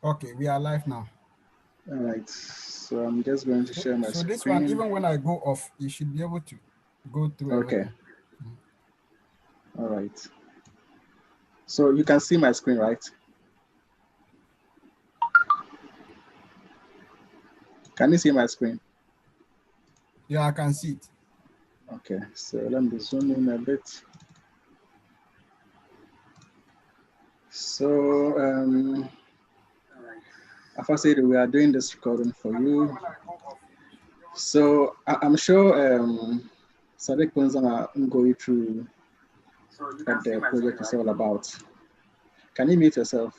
Okay, we are live now. All right, so I'm just going to share my So this one, screen. even when I go off, you should be able to go through Okay, everything. Mm. all right. So you can see my screen, right? Can you see my screen? Yeah, I can see it. Okay, so let me zoom in a bit. So, as I said, we are doing this recording for you. So I'm sure Sadiq Ponzanga going through what the project is all about. Can you mute yourself?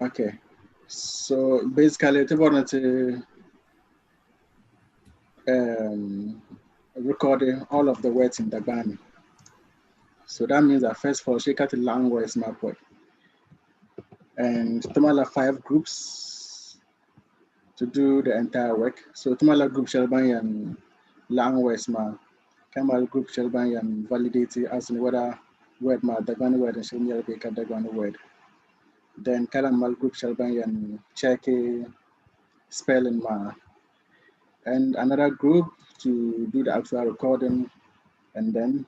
Okay. So basically, I wanted to um, recording all of the words in the Dagbani. So that means that first of all, she got the language map way. And Tamala 5 groups to do the entire work. So Tamala group shall buy and language map. Kamal group shall buy and validate it as in whether word ma Dagbani word and shall be a Dagbani word. Then Kalamal group shall buy and check a spelling ma. And another group to do the actual recording, and then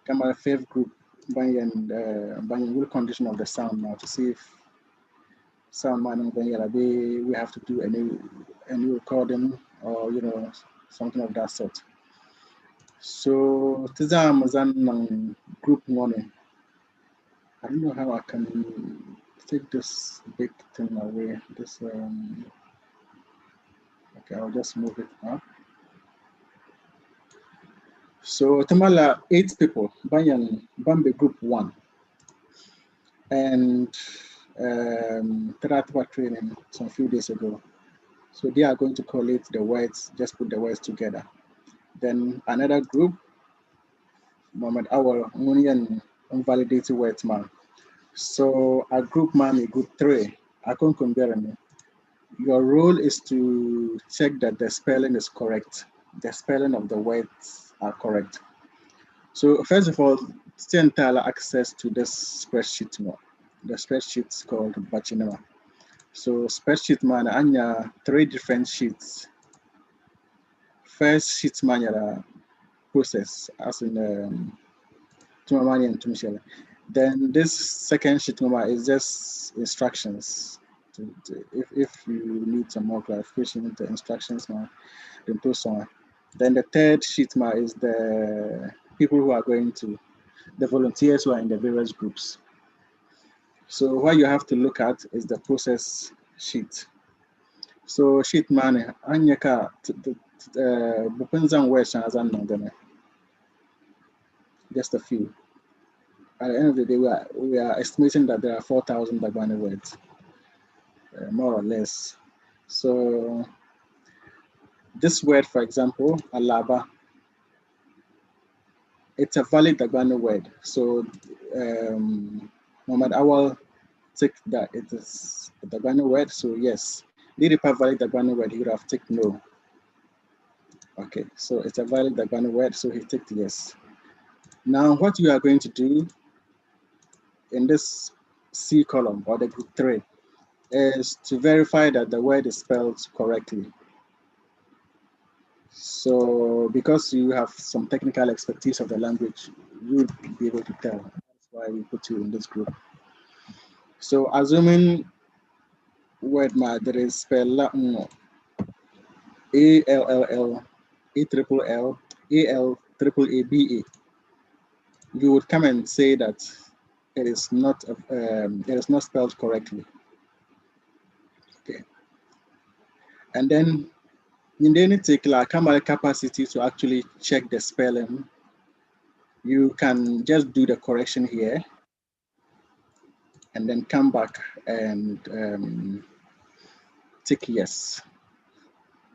come a fifth group by will condition of the sound now to see if sound mining we have to do any recording or something of that sort. So tizam zan group money. I don't know how I can take this big thing away. This okay, I'll just move it up. So Tamala 8 people, Banyan Bambi group 1. And Taratwa training some few days ago. So they are going to collate the words, just put the words together. Then another group, Mohammed Awal, Munian Unvalidated Words Man. So a group man, a group 3, I can't compare me. Your role is to check that the spelling is correct. The spelling of the words are correct. So first of all, Stientala access to this spreadsheet more. The spreadsheet is called Bachinina. So spreadsheet man, anya 3 different sheets. First sheet man process as in Tumamani and Tumshela. Then this second sheet is just instructions. If you need some more clarification into instructions man, then post on. Then the third sheet is the people who are going to the volunteers who are in the various groups. So what you have to look at is the process sheet. So sheet money, anyaka bupunzan words as an just a few. At the end of the day, we are estimating that there are 4,000 Dagbani words, more or less. So this word, for example, alaba, it's a valid Dagbani word. So Muhammad Awal take that it is a Dagbani word. So yes, did it have valid Dagbani word? He would have taken no. Okay, so it's a valid Dagbani word. So he ticked yes. Now, what you are going to do in this C column or the group 3 is to verify that the word is spelled correctly. So because you have some technical expertise of the language, you would be able to tell. That's why we put you in this group. So assuming word there is spell ALLL, ALLL, ALAABA, you would come and say that it is not spelled correctly. Okay, and then in any particular camera capacity to actually check the spelling, you can just do the correction here and then come back and tick yes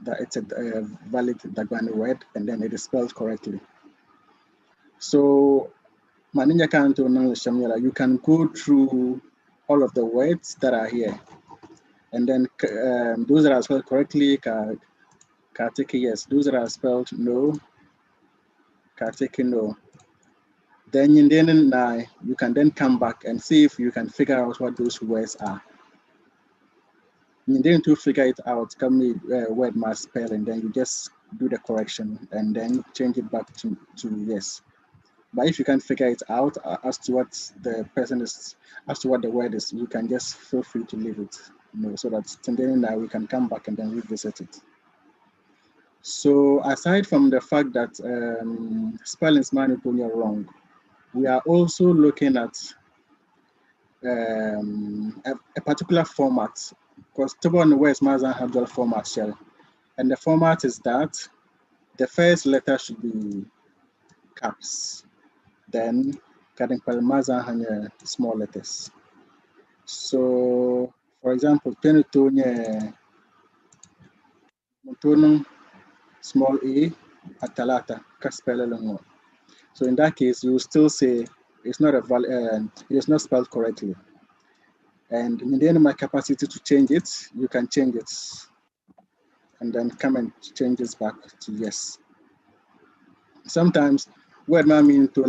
that it's a valid Dagbani word and then it is spelled correctly. So Maninya Kanto Shamila, you can go through all of the words that are here and then those that are spelled correctly can take yes, those that are spelled no can take no. Then you can then come back and see if you can figure out what those words are. You then to figure it out, come word mass spelling, then you just do the correction and then change it back to yes. But if you can't figure it out as to what the person is, as to what the word is, you can just feel free to leave it, so that then we can come back and then revisit it. So aside from the fact that spellings might be wrong, we are also looking at a particular format, because Tobon West Mazan have dual format shell. And the format is that the first letter should be caps, then Kading Palmaza and small letters. So, for example, Penutone small a, Atalata, Kaspelelongo. So in that case, you will still say it's not it's not spelled correctly. And in the end of my capacity to change it, you can change it and then come and change this back to yes. Sometimes word ma mean to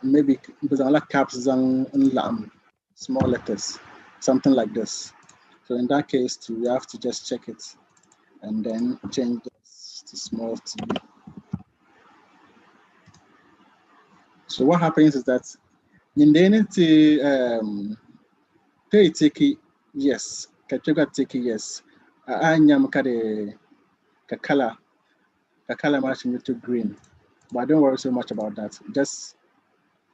maybe like caps and small letters, something like this. So in that case too, you have to just check it and then change this to small t. So what happens is that in the end take yes, kachuga take yes. Anyam kade kakala matching to green. But don't worry so much about that. Just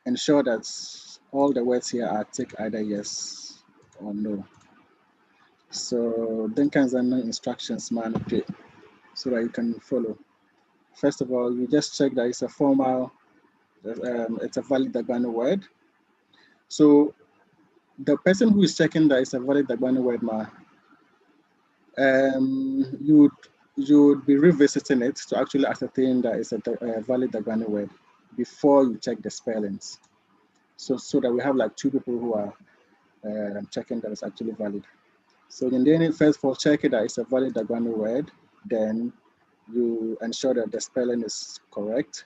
ensure that all the words here are tick either yes or no. So then comes the instructions man, okay, so that you can follow. First of all, you just check that it's a formal, it's a valid Dagbani word. So the person who is checking that it's a valid Dagbani word, you would be revisiting it to actually ascertain that it's a valid Dagbani word before you check the spellings. So that we have like two people who are checking that it's actually valid. So in the end, first of all, check it that it's a valid Dagbani word. Then you ensure that the spelling is correct.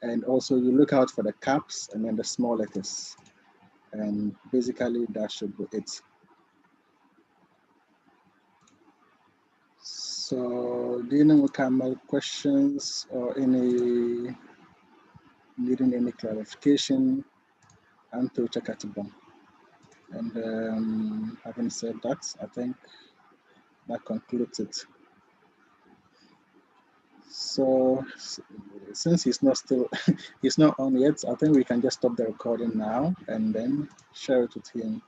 And also you look out for the caps and then the small letters. And basically that should be it. So do you know Kamal questions or any needing any clarification? I'm to check out the And having said that, I think that concludes it. So since he's not still, he's not on yet, I think we can just stop the recording now and then share it with him.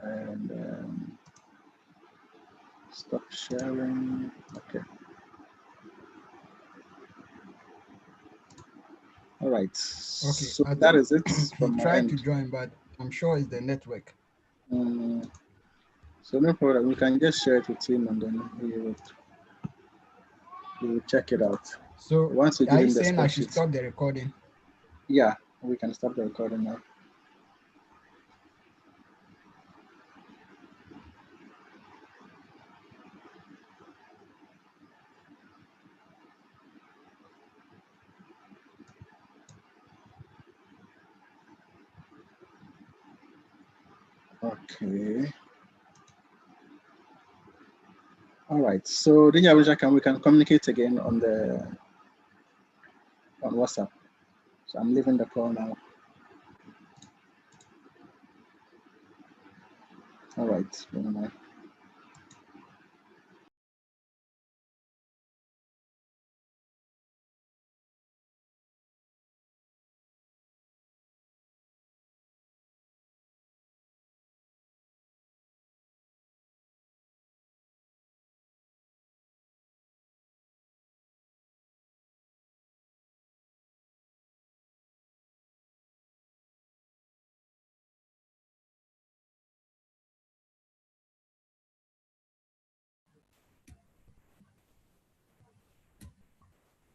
And stop sharing. Okay. All right. Okay, So I that think is it he from my tried end. to join, but I'm sure it's the network. So no problem. We can just share it with him and then he will check it out. So Once we give are you him the saying I should spreadsheet, stop the recording? yeah, we can stop the recording now. Okay. All right. So then we can communicate again on WhatsApp. So I'm leaving the call now. All right.